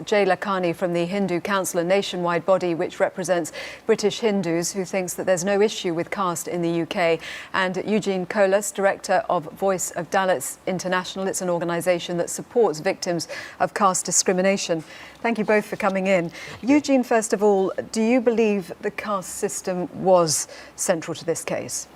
Jay Lakhani from the Hindu Council, a nationwide body which represents British Hindus, who thinks that there's no issue with caste in the UK, and Eugene Kolas, director of Voice of Dalits International. It's an organisation that supports victims of caste discrimination. Thank you both for coming in. Eugene, first of all, do you believe the caste system was central to this case?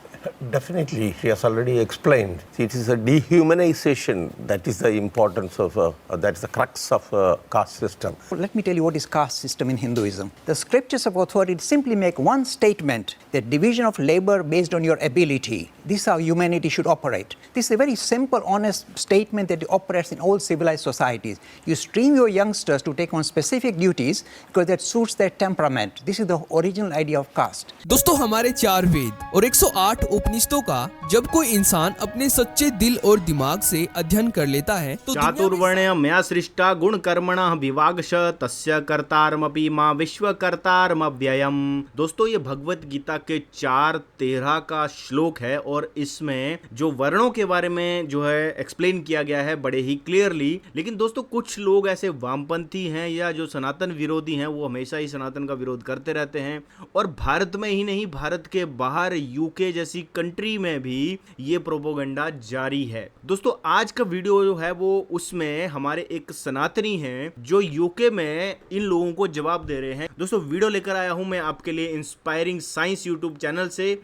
Definitely, she has already explained. It is a dehumanization that is the importance of, that is the crux of a caste system. Let me tell you what is caste system in Hinduism. The scriptures of authority simply make one statement, that division of labor based on your ability. This is how humanity should operate. This is a very simple, honest statement that operates in all civilized societies. You stream your youngsters to take on specific duties because that suits their temperament. This is the original idea of caste. दोस्तों, हमारे 4 वेद और 108 उपनिषदों का जब कोई इंसान अपने सच्चे दिल और दिमाग से अध्ययन कर लेता है तो चातुर्वर्ण्य मया सृष्टा गुण कर्मणः विभागश तस्य कर्तारमपि मां विश्वकर्तारमव्ययम्। दोस्तों, ये भगवत गीता के 4:13 का श्लोक है और इसमें जो वर्णों के बारे में जो है एक्सप्लेन किया गया है बड़े ही क्लियरली। लेकिन दोस्तों, कुछ लोग ऐसे वामपंथी हैं या जो सनातन विरोधी हैं, वो हमेशा ही सनातन का विरोध करते रहते हैं और भारत में ही नहीं, भारत के बाहर यूके जैसी कंट्री में भी ये प्रोपोगंडा जारी है। दोस्तों, आज का वीडियो जो है वो उसमें हमारे एक सनातनी हैं जो यूके में इन लोगों को जवाब दे रहे हैं। दोस्तों, वीडियो लेकर आया हूं मैं आपके लिए इंस्पायरिंग साइंस यूट्यूब चैनल से,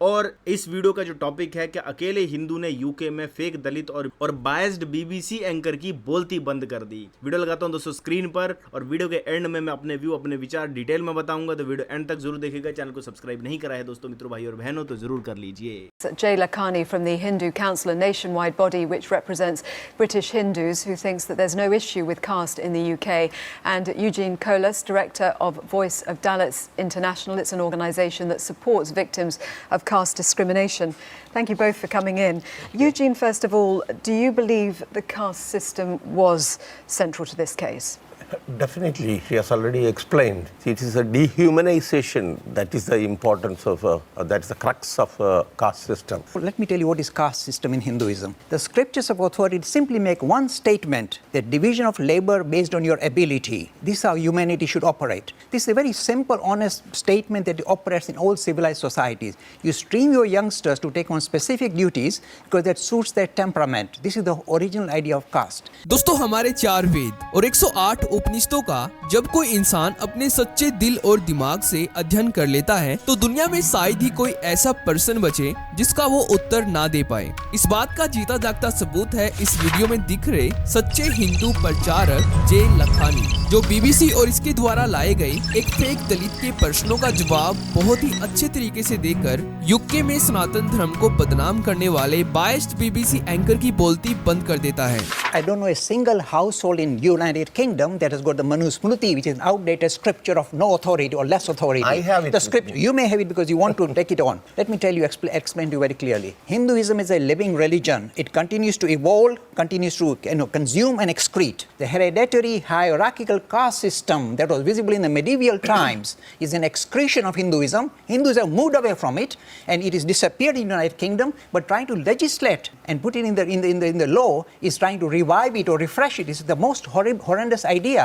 और इस वीडियो का जो टॉपिक है कि अकेले हिंदू ने यूके में फेक दलित और बायस्ड बीबीसी एंकर की बोलती बंद कर दी। वीडियो लगाता हूं दोस्तों स्क्रीन पर, और वीडियो के एंड में मैं अपने व्यू, अपने विचार डिटेल में बताऊंगा, तो वीडियो एंड तक जरूर देखिएगा। चैनल को सब्सक्राइब नहीं करा है दोस्तों, मित्रों, भाई और बहनों, तो जरूर कर लीजिए। Jay Lakhani from the Hindu Council, a nationwide body which represents British Hindus, who thinks that there's no issue with caste in the UK, and Eugene Kolas, director of Voice of Dalits International. It's an organisation that supports victims of caste discrimination. Thank you both for coming in. Eugene, first of all, do you believe the caste system was central to this case? Definitely, she has already explained. It is a dehumanization that is the importance of, that is the crux of a caste system. Let me tell you what is caste system in Hinduism. The scriptures of authority simply make one statement, that division of labor based on your ability. This is how humanity should operate. This is a very simple, honest statement that operates in all civilized societies. You stream your youngsters to take on specific duties because that suits their temperament. This is the original idea of caste. दोस्तों, हमारे 4 वेद और 108 उपनिषदों का जब कोई इंसान अपने सच्चे दिल और दिमाग से अध्ययन कर लेता है तो दुनिया में शायद ही कोई ऐसा पर्सन बचे जिसका वो उत्तर ना दे पाए। इस बात का जीता जागता सबूत है इस वीडियो में दिख रहे सच्चे हिंदू प्रचारक जे लखानी, जो बीबीसी और इसके द्वारा लाए गए एक फेक दलित के प्रश्नों का जवाब बहुत ही अच्छे तरीके से देकर यूके में सनातन धर्म को बदनाम करने वाले बायस्ड बीबीसी एंकर की बोलती बंद कर देता है। I don't know a single household in United Kingdom that has got the Manusmriti, which is an outdated scripture of no authority or less authority. I have it. The scripture, you may have it because you want to take it on. Let me tell you, explain to you very clearly. Hinduism is a living religion. It continues to evolve, continues to consume and excrete. The hereditary hierarchical caste system that was visible in the medieval times is an excretion of Hinduism. Hindus have moved away from it, and it is disappeared in the United Kingdom. But trying to legislate and put it in the law is trying to revive it or refresh it. It's the most horrendous idea.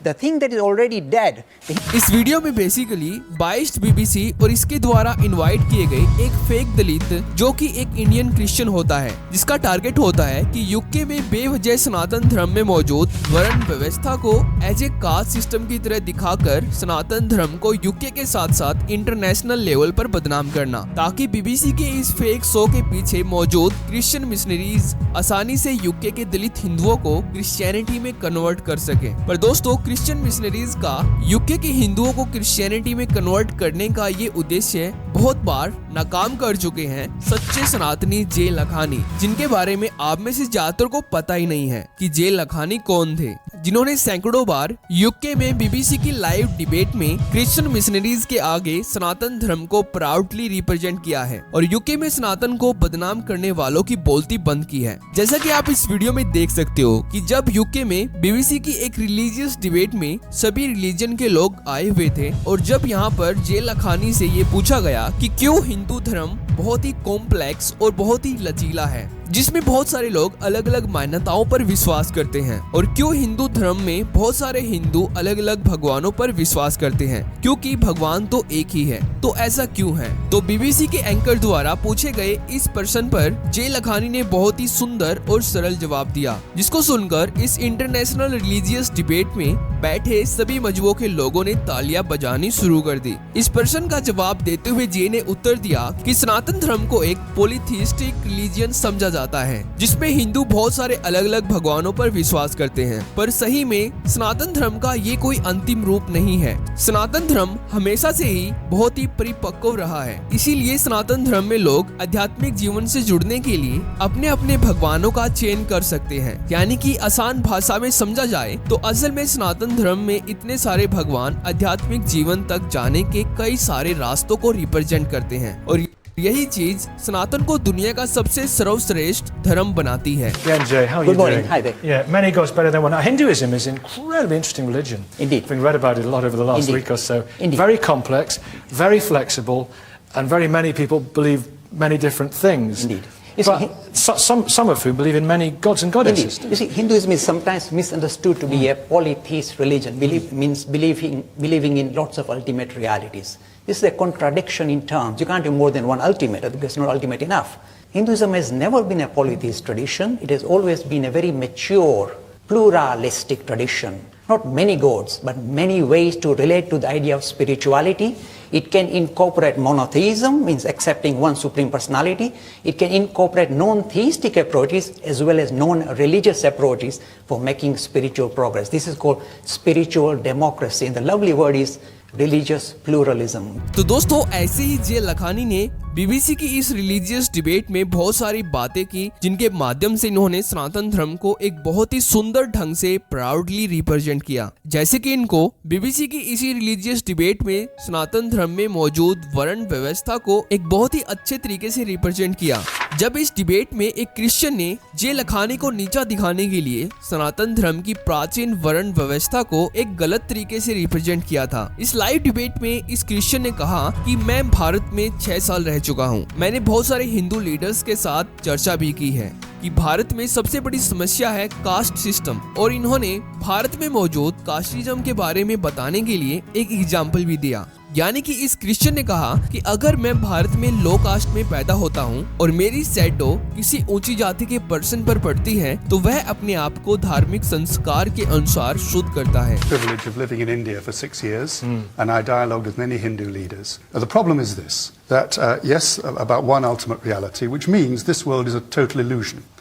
The thing that is already dead. इस video में basically biased BBC और इसके द्वारा invite किए गए एक fake दलित, जो कि एक इंडियन क्रिश्चियन होता है, जिसका टारगेट होता है कि यूके में बेवजह सनातन धर्म में मौजूद वर्ण व्यवस्था को एज ए कास्ट सिस्टम की तरह दिखाकर सनातन धर्म को यूके के साथ साथ इंटरनेशनल लेवल पर बदनाम करना, ताकि बीबीसी के इस फेक शो के पीछे मौजूद क्रिश्चियन मिशनरीज आसानी से यूके के दलित हिंदुओं को क्रिश्चियनिटी में कन्वर्ट कर सके। पर दोस्तों, क्रिश्चियन मिशनरीज का यूके के हिंदुओं को क्रिश्चियनिटी में कन्वर्ट करने का ये उद्देश्य बहुत बार नाकाम कर चुके हैं सच्चे सनातनी जे लखानी, जिनके बारे में आप में से ज्यादातर को पता ही नहीं है कि जे लखानी कौन थे, जिन्होंने सैकड़ों बार यूके में बीबीसी की लाइव डिबेट में क्रिश्चियन मिशनरीज के आगे सनातन धर्म को प्राउडली रिप्रेजेंट किया है और यूके में सनातन को बदनाम करने वालों की बोलती बंद की है। जैसा कि आप इस वीडियो में देख सकते हो कि जब यूके में बीबीसी की एक रिलीजियस डिबेट में सभी रिलीजन के लोग आए हुए थे और जब यहाँ पर जे लखानी से ये पूछा गया कि क्यों हिंदू धर्म बहुत ही कॉम्प्लेक्स और बहुत ही लचीला है, जिसमें बहुत सारे लोग अलग अलग मान्यताओं पर विश्वास करते हैं। और क्यों हिंदू धर्म में बहुत सारे हिंदू अलग अलग भगवानों पर विश्वास करते हैं? क्योंकि भगवान तो एक ही है। तो ऐसा क्यों है? तो बीबीसी के एंकर द्वारा पूछे गए इस प्रश्न पर जे लखानी ने बहुत ही सुंदर और सरल जवाब दिया, जिसको सुनकर इस इंटरनेशनल रिलीजियस डिबेट में बैठे सभी मजहबों के लोगों ने तालियां बजानी शुरू कर दी। इस प्रश्न का जवाब देते हुए जे ने उत्तर दिया कि सनातन धर्म को एक पॉलीथीइस्टिक रिलीजियन समझा जाता है, जिसमें हिंदू बहुत सारे अलग अलग भगवानों पर विश्वास करते हैं। पर सही में सनातन धर्म का ये कोई अंतिम रूप नहीं है। सनातन धर्म हमेशा से ही बहुत ही परिपक्व रहा है। इसीलिए सनातन धर्म में लोग आध्यात्मिक जीवन से जुड़ने के लिए अपने अपने भगवानों का चयन कर सकते हैं। यानी कि आसान भाषा में समझा जाए तो असल में सनातन धर्म में इतने सारे भगवान आध्यात्मिक जीवन तक जाने के कई सारे रास्तों को रिप्रेजेंट करते हैं, और यही चीज सनातन को दुनिया का सबसे सर्वश्रेष्ठ धर्म बनाती है। Jay, how are Good you morning. doing? Hi there. Yeah, many gods better than one. Hinduism is an incredibly interesting religion. Indeed. Having read about it a lot over the last Indeed. week or so. Indeed. Very complex, very flexible, and very many people believe many different things. Indeed. You see, But some of whom believe in many gods and goddesses. Indeed. You see, Hinduism is sometimes misunderstood to be a polytheist religion. Means believing in lots of ultimate realities. This is a contradiction in terms. You can't have more than one ultimate, because it's not ultimate enough. Hinduism has never been a polytheist tradition. It has always been a very mature, pluralistic tradition. Not many gods, but many ways to relate to the idea of spirituality. It can incorporate monotheism, means accepting one supreme personality. It can incorporate non-theistic approaches as well as non-religious approaches for making spiritual progress. This is called spiritual democracy, and the lovely word is religious pluralism. तो दोस्तों, ऐसे ही जे लखानी ने BBC की इस religious debate में बहुत सारी बातें की, जिनके माध्यम से इन्होंने सनातन धर्म को एक बहुत ही सुंदर ढंग से प्राउडली रिप्रेजेंट किया। जैसे कि इनको बीबीसी की इसी रिलीजियस डिबेट में सनातन धर्म में मौजूद वर्ण व्यवस्था को एक बहुत ही अच्छे तरीके से रिप्रेजेंट किया। जब इस डिबेट में एक क्रिश्चियन ने जे लखानी को नीचा दिखाने के लिए सनातन धर्म की प्राचीन वर्ण व्यवस्था को एक गलत तरीके से रिप्रेजेंट किया था। इस लाइव डिबेट में इस क्रिश्चियन ने कहा कि मैं भारत में 6 साल रह चुका हूँ। मैंने बहुत सारे हिंदू लीडर्स के साथ चर्चा भी की है कि भारत में सबसे बड़ी समस्या है कास्ट सिस्टम, और इन्होंने भारत में मौजूद कास्टिज्म के बारे में बताने के लिए एक एग्जाम्पल भी दिया। यानी कि इस क्रिश्चियन ने कहा कि अगर मैं भारत में लो कास्ट में पैदा होता हूँ और मेरी शैडो किसी ऊंची जाति के पर्सन पर पड़ती है, तो वह अपने आप को धार्मिक संस्कार के अनुसार शुद्ध करता है। Privilege of living in India for 6 years, and I dialogued with many Hindu leaders. The problem is this, that yes, about one ultimate reality, which means this world is a total illusion.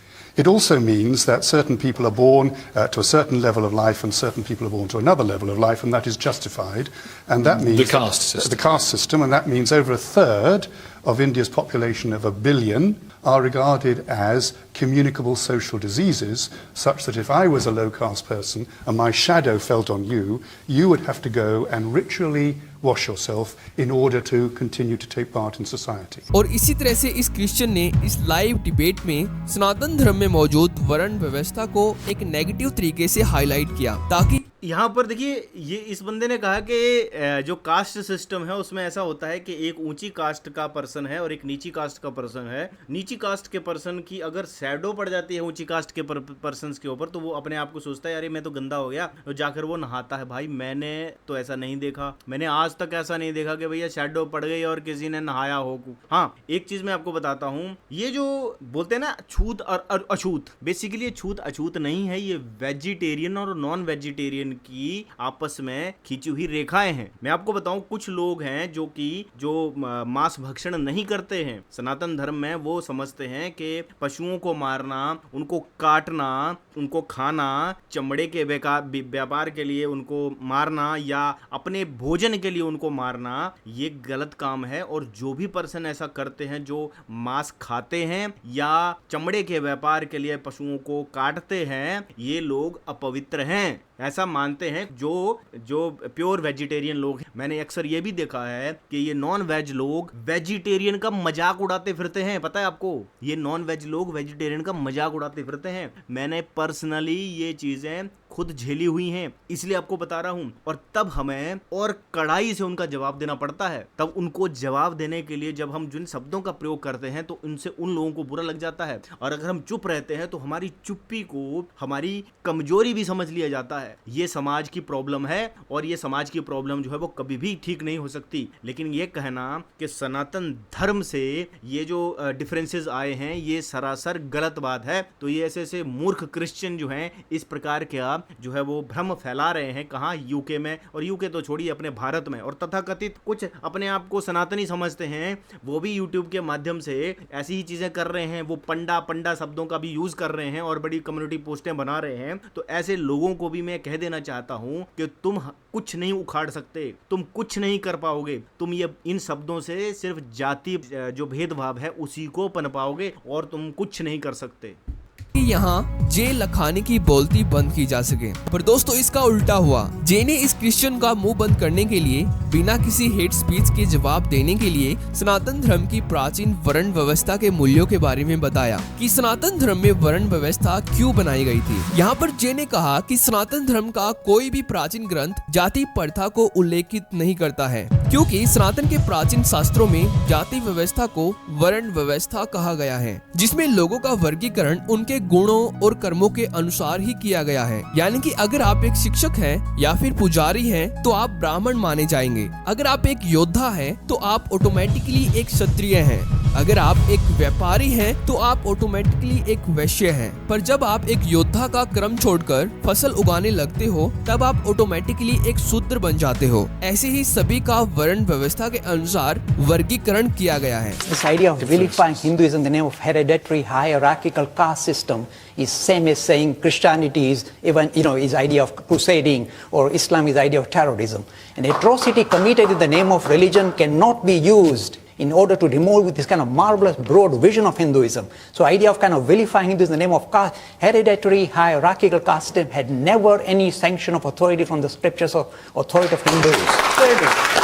It also means that certain people are born to a certain level of life and certain people are born to another level of life, and that is justified. And that means the caste system. The caste system, and that means over a third of India's population of 1 billion are regarded as communicable social diseases, such that if I was a low caste person and my shadow felt on you, you would have to go and ritually wash yourself in order to continue to take part in society. और इसी तरह से इस Christian ने इस live debate में सनातन धर्म में मौजूद वर्ण व्यवस्था को एक नेगेटिव तरीके से हाईलाइट किया, ताकि यहाँ पर देखिए, ये इस बंदे ने कहा कि जो कास्ट सिस्टम है उसमें ऐसा होता है कि एक ऊंची कास्ट का पर्सन है और एक नीची कास्ट का पर्सन है। नीची कास्ट के पर्सन की अगर शैडो पड़ जाती है ऊंची कास्ट के पर्सन के ऊपर, तो वो अपने आप को सोचता है अरे मैं तो गंदा हो गया, तो जाकर वो नहाता है। भाई मैंने तो ऐसा नहीं देखा, मैंने आज तक ऐसा नहीं देखा कि भैया शैडो पड़ गई और किसी ने नहाया हो। हाँ, एक चीज मैं आपको बताता हूँ, ये जो बोलते हैं ना छूत और अछूत, बेसिकली ये छूत अछूत नहीं है, ये वेजिटेरियन और नॉन वेजिटेरियन की आपस में खींची हुई रेखाएं हैं। मैं आपको बताऊं, कुछ लोग हैं जो मांस भक्षण नहीं करते हैं सनातन धर्म में, वो समझते हैं कि पशुओं को मारना, उनको काटना, उनको खाना, चमड़े के व्यापार के लिए उनको मारना या अपने भोजन के लिए उनको मारना, ये गलत काम है। और जो भी पर्सन ऐसा करते हैं, जो मांस खाते हैं या चमड़े के व्यापार के लिए पशुओं को काटते हैं, ये लोग अपवित्र हैं, ऐसा मानते हैं जो प्योर वेजिटेरियन लोग हैं। मैंने अक्सर ये भी देखा है कि ये नॉन वेज लोग वेजिटेरियन का मजाक उड़ाते फिरते हैं। पता है आपको, ये नॉन वेज लोग वेजिटेरियन का मजाक उड़ाते फिरते हैं। मैंने पर्सनली ये चीजें खुद झेली हुई हैं, इसलिए आपको बता रहा हूं। और तब हमें और कड़ाई से उनका जवाब देना पड़ता है। तब उनको जवाब देने के लिए जब हम जिन शब्दों का प्रयोग करते हैं तो उनसे उन लोगों को बुरा लग जाता है, और अगर हम चुप रहते हैं तो हमारी चुप्पी को हमारी कमजोरी भी समझ लिया जाता है। ये समाज की प्रॉब्लम है, और ये समाज की प्रॉब्लम जो है वो कभी भी ठीक नहीं हो सकती। लेकिन ये कहना कि सनातन धर्म से ये जो डिफरेंसेस आए हैं ये सरासर गलत बात है। तो ये ऐसे ऐसे मूर्ख क्रिश्चियन जो हैं इस प्रकार के जो है वो भ्रम फैला रहे हैं, कहाँ यूके में, और यूके तो छोड़िए अपने भारत में। और तथाकथित कुछ अपने आप को सनातनी समझते हैं, वो भी यूट्यूब के माध्यम से ऐसी ही चीजें कर रहे हैं। वो पंडा शब्दों का भी यूज कर रहे हैं और बड़ी कम्युनिटी पोस्टें बना रहे हैं। तो ऐसे लोगों को भी मैं कह देना चाहता हूं कि तुम कुछ नहीं उखाड़ सकते, तुम कुछ नहीं कर पाओगे। तुम ये इन शब्दों से सिर्फ जाति जो भेदभाव है उसी को पनपाओगे, और तुम कुछ नहीं कर सकते। यहाँ जे लखानी की बोलती बंद की जा सके, पर दोस्तों इसका उल्टा हुआ। जे ने इस क्रिश्चियन का मुंह बंद करने के लिए, बिना किसी हेट स्पीच के जवाब देने के लिए सनातन धर्म की प्राचीन वर्ण व्यवस्था के मूल्यों के बारे में बताया कि सनातन धर्म में वर्ण व्यवस्था क्यों बनाई गई थी। यहाँ पर जे ने कहा कि सनातन धर्म का कोई भी प्राचीन ग्रंथ जाति प्रथा को उल्लेखित नहीं करता है, क्योंकि सनातन के प्राचीन शास्त्रों में जाति व्यवस्था को वर्ण व्यवस्था कहा गया है, जिसमें लोगों का वर्गीकरण उनके गुणों और कर्मों के अनुसार ही किया गया है। यानी कि अगर आप एक शिक्षक हैं या फिर पुजारी हैं तो आप ब्राह्मण माने जाएंगे। अगर आप एक योद्धा हैं तो आप ऑटोमेटिकली एक क्षत्रिय हैं। अगर आप एक व्यापारी हैं तो आप ऑटोमेटिकली एक वैश्य हैं। पर जब आप एक योद्धा का क्रम छोड़कर फसल उगाने लगते हो तब आप ऑटोमेटिकली एक शूद्र बन जाते हो। ऐसे ही सभी का वर्ण व्यवस्था के अनुसार वर्गीकरण किया गया है। This idea of vilifying Hinduism in the name of hereditary hierarchical caste system is same as saying Christianity is even, is idea of crusading, or Islam is idea of terrorism. An atrocity committed in the name of religion cannot be used in order to remove this kind of marvelous broad vision of Hinduism. So idea of kind of vilifying Hinduism in the name of caste, hereditary hierarchical caste system had never any sanction of authority from the scriptures or authority of Hindus.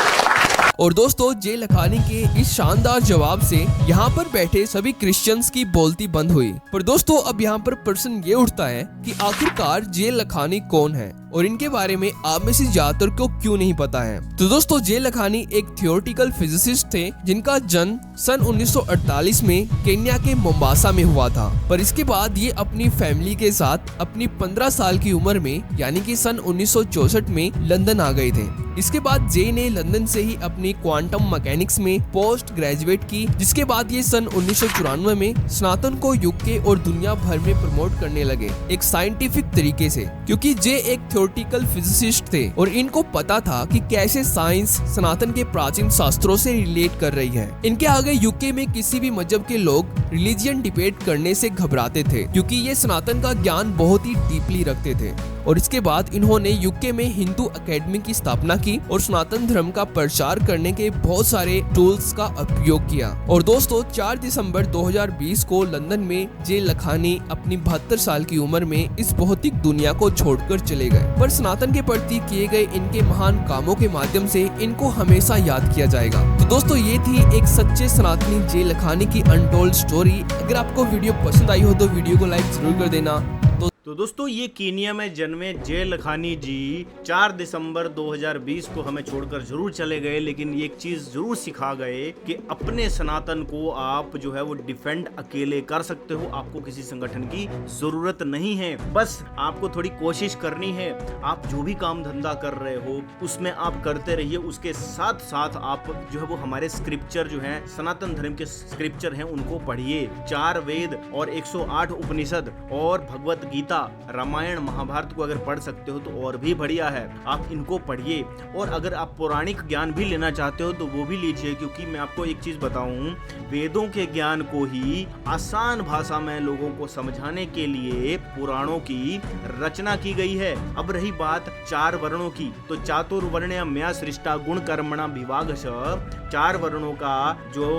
और दोस्तों जे लखानी के इस शानदार जवाब से यहाँ पर बैठे सभी क्रिश्चियंस की बोलती बंद हुई। पर दोस्तों अब यहाँ पर प्रश्न ये उठता है कि आखिरकार जे लखानी कौन है और इनके बारे में आप में से ज्यादातर को क्यों नहीं पता है। तो दोस्तों जे लखानी एक थियोरेटिकल फिजिसिस्ट थे जिनका जन्म सन 1948 में केन्या के मोम्बासा में हुआ था। पर इसके बाद ये अपनी फैमिली के साथ अपनी 15 साल की उम्र में यानी कि सन 1964 में लंदन आ गए थे। इसके बाद जे ने लंदन से ही अपनी क्वांटम मैकेनिक्स में पोस्ट ग्रेजुएट की, जिसके बाद ये सन 1994 में सनातन को यूके और दुनिया भर में प्रमोट करने लगे एक साइंटिफिक तरीके से, क्योंकि जे एक थियोरेटिकल फिजिसिस्ट थे और इनको पता था कि कैसे साइंस सनातन के प्राचीन शास्त्रों से रिलेट कर रही है। इनके आगे यूके में किसी भी मजहब के लोग रिलीजियन डिबेट करने से घबराते थे, क्योंकि ये सनातन का ज्ञान बहुत ही डीपली रखते थे। और इसके बाद इन्होंने यूके में हिंदू एकेडमी की स्थापना की और सनातन धर्म का प्रचार करने के बहुत सारे टूल्स का उपयोग किया। और दोस्तों 4 दिसंबर 2020 को लंदन में जे लखानी अपनी 72 साल की उम्र में इस भौतिक दुनिया को छोड़कर चले गए। पर सनातन के प्रति किए गए इनके महान कामों के माध्यम से इनको हमेशा याद किया जाएगा। तो दोस्तों ये थी एक सच्चे सनातनी जे लखानी की अनटोल्ड स्टोरी। अगर आपको वीडियो पसंद आई हो तो वीडियो को लाइक जरूर कर देना। तो दोस्तों ये कीनिया में जन्मे जे लखानी जी 4 दिसंबर 2020 को हमें छोड़कर जरूर चले गए, लेकिन ये एक चीज जरूर सिखा गए कि अपने सनातन को आप जो है वो डिफेंड अकेले कर सकते हो। आपको किसी संगठन की जरूरत नहीं है, बस आपको थोड़ी कोशिश करनी है। आप जो भी काम धंधा कर रहे हो उसमें आप करते रहिए, उसके साथ साथ आप जो है वो हमारे स्क्रिप्चर जो है सनातन धर्म के स्क्रिप्चर हैं उनको पढ़िए। 4 वेद और 108 उपनिषद और भगवत गीता, रामायण महाभारत को अगर पढ़ सकते हो तो और भी बढ़िया है, आप इनको पढ़िए। और अगर आप पौराणिक ज्ञान भी लेना चाहते हो तो वो भी लीजिए, क्योंकि मैं आपको एक चीज बताऊं, वेदों के ज्ञान को ही आसान भाषा में लोगों को समझाने के लिए पुराणों की रचना की गई है। अब रही बात 4 वर्णों की, तो चातुर्वर्ण्य मया सृष्टा गुण कर्मणा विभागशः, 4 वर्णों का जो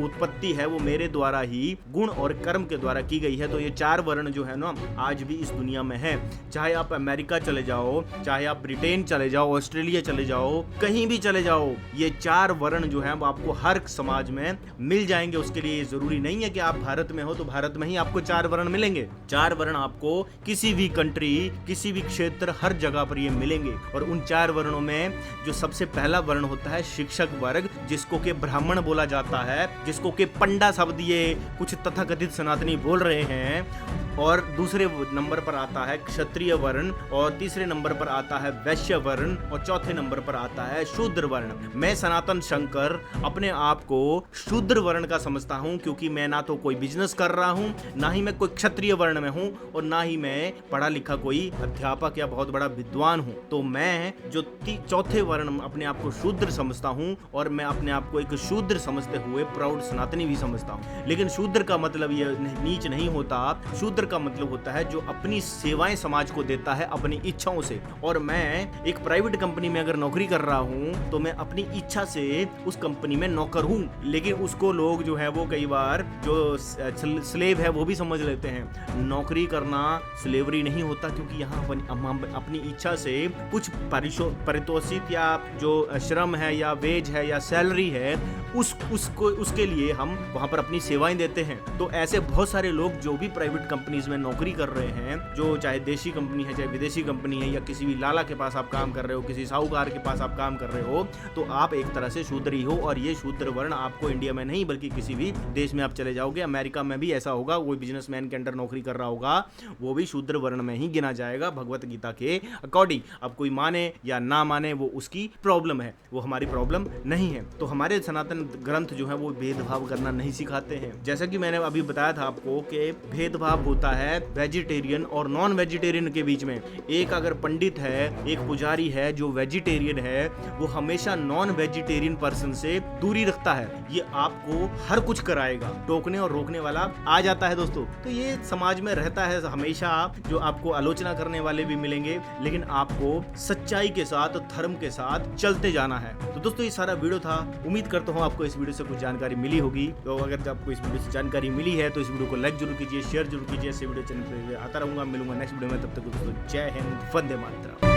उत्पत्ति है वो मेरे द्वारा ही गुण और कर्म के द्वारा की गई है। तो ये 4 वर्ण जो है ना, आज भी इस दुनिया में है। चाहे आप अमेरिका चले जाओ, चाहे आप ब्रिटेन चले जाओ, ऑस्ट्रेलिया चले जाओ, कहीं भी चले जाओ, ये 4 वर्ण जो हैं वो आपको हर समाज में मिल जाएंगे। उसके लिए जरूरी नहीं है कि आप भारत में हो तो भारत में ही आपको 4 वर्ण मिलेंगे। 4 वर्ण आपको किसी भी कंट्री, किसी भी क्षेत्र, हर जगह पर ये मिलेंगे। और उन 4 वर्णों में जो सबसे पहला वर्ण होता है शिक्षक वर्ग, जिसको के ब्राह्मण बोला जाता है, जिसको के पंडा शब्द ये कुछ तथाकथित सनातनी बोल रहे हैं। और दूसरे नंबर पर आता है क्षत्रिय वर्ण, और तीसरे नंबर पर आता है वैश्य वर्ण, और चौथे नंबर पर आता है शूद्र वर्ण। मैं सनातन शंकर अपने आप को शूद्र वर्ण का समझता हूं, क्योंकि मैं ना तो कोई बिजनेस कर रहा हूं, ना ही मैं कोई क्षत्रिय वर्ण में हूं, और ना ही मैं पढ़ा लिखा कोई अध्यापक या बहुत बड़ा विद्वान हूं। तो मैं जो चौथे वर्ण अपने आप को शूद्र समझता हूं, और मैं अपने आप को एक शूद्र समझते हुए प्राउड सनातनी भी समझता हूं। लेकिन शूद्र का मतलब ये नीच नहीं होता। शूद्र का मतलब होता है जो अपनी सेवाएं समाज को देता है अपनी इच्छाओं से। और मैं एक प्राइवेट कंपनी में अगर नौकरी कर रहा हूं तो मैं अपनी इच्छा से उस कंपनी में नौकर हूं, लेकिन उसको लोग जो है वो कई बार जो स्लेव है वो भी समझ लेते हैं। नौकरी करना स्लेवरी नहीं होता, क्योंकि यहाँ अपनी इच्छा से कुछ पारितोषिक या जो श्रम है या वेज है या सैलरी है उसके लिए हम वहां पर अपनी सेवाएं देते हैं। तो ऐसे बहुत सारे लोग जो भी प्राइवेट कंपनीज में नौकरी कर रहे हैं, जो चाहे देशी कंपनी है चाहे विदेशी कंपनी है, या किसी भी लाला के पास आप काम कर रहे हो, किसी साहूकार के पास आप काम कर रहे हो, तो आप एक तरह से शूद्र ही हो। और ये शूद्र वर्ण आपको इंडिया में नहीं बल्कि किसी भी देश में आप चले जाओगे, अमेरिका में भी ऐसा होगा, कोई बिजनेसमैन के अंडर नौकरी कर रहा होगा वो भी शूद्र वर्ण में ही गिना जाएगा भगवत गीता के अकॉर्डिंग। अब कोई माने या ना माने वो उसकी प्रॉब्लम है, वो हमारी प्रॉब्लम नहीं है। तो हमारे सनातन ग्रंथ जो है वो भेदभाव करना नहीं सिखाते हैं। जैसा कि मैंने अभी बताया था आपको कि भेदभाव होता है वेजिटेरियन और नॉन वेजिटेरियन के बीच में। एक अगर पंडित है, एक पुजारी है जो वेजिटेरियन है, वो हमेशा नॉन वेजिटेरियन पर्सन से दूरी रखता है। ये आपको हर कुछ कराएगा, टोकने और रोकने वाला आ जाता है दोस्तों। तो ये समाज में रहता है हमेशा, जो आपको आलोचना करने वाले भी मिलेंगे, लेकिन आपको सच्चाई के साथ, धर्म के साथ चलते जाना है। तो दोस्तों ये सारा वीडियो था। उम्मीद करता हूँ आपको इस वीडियो से कुछ जानकारी मिली होगी। तो अगर आपको इस वीडियो से जानकारी मिली है तो इस वीडियो को लाइक जरूर कीजिए, शेयर जरूर कीजिए। ऐसे वीडियो चैनल पर आता रहूंगा, मिलूंगा नेक्स्ट वीडियो में। तब तक दोस्तों जय हिंद, वंदे मातरम।